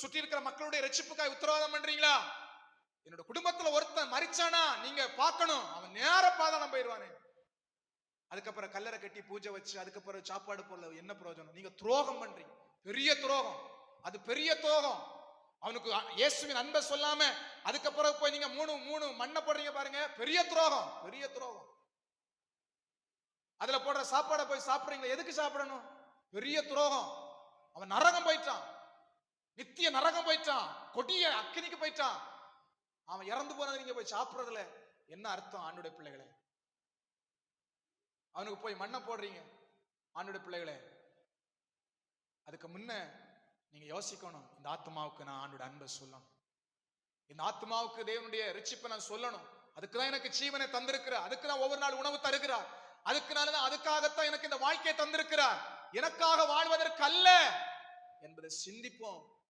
சுற்றி இருக்கிற மக்களுடைய ரட்சிப்புக்காய் உத்தரவாதம் பண்றீங்களா? என்னோட குடும்பத்துல ஒருத்தன் மரிச்சானா நீங்க பார்க்கணும், அவன் நேர பாதாளம் போயிடுவானே. அதுக்கப்புறம் கல்லறை கட்டி பூஜை வச்சு அதுக்கப்புறம் சாப்பாடு போல என்ன பிரயோஜனம்? நீங்க துரோகம் பண்றீங்க, பெரிய துரோகம். அது பெரிய துரோகம். அவனுக்கு இயேசுவின் அன்பை சொல்லாம அதுக்கப்புறம் போய் நீங்க மூணு மண்ணை போடுறீங்க பாருங்க, பெரிய துரோகம், பெரிய துரோகம். அதுல போடுற சாப்பாடை போய் சாப்பிடுறீங்களா? எதுக்கு சாப்பிடணும்? பெரிய துரோகம். அவன் நரகம் போயிட்டான், நித்திய நரகம் போயிட்டான், கொடிய அக்கினிக்கு போயிட்டான். அவன் இறந்து போனது நீங்க போய் சாப்பிடுறதுல என்ன அர்த்தம்? ஆண்டுடைய பிள்ளைகளே, அவனுக்கு போய் மண்ணை போடுறீங்க. ஆண்டுடைய பிள்ளைகளே, அதுக்கு முன்ன நீங்க யோசிக்கணும், இந்த ஆத்மாவுக்கு நான் ஆண்டோட அன்பை சொல்லணும், இந்த ஆத்மாவுக்கு தேவனுடைய ரட்சிப்பை நான் சொல்லணும். அதுக்குதான் எனக்கு ஜீவனை தந்திருக்கிறார், அதுக்கு நான் ஒவ்வொரு நாள் உணவு தருகிறார், அதுக்காகத்தான் எனக்கு இந்த வாழ்க்கையை தந்திருக்கிறார், எனக்காக வாழ்வதற்கு அல்ல என்பதை சிந்திப்போம்.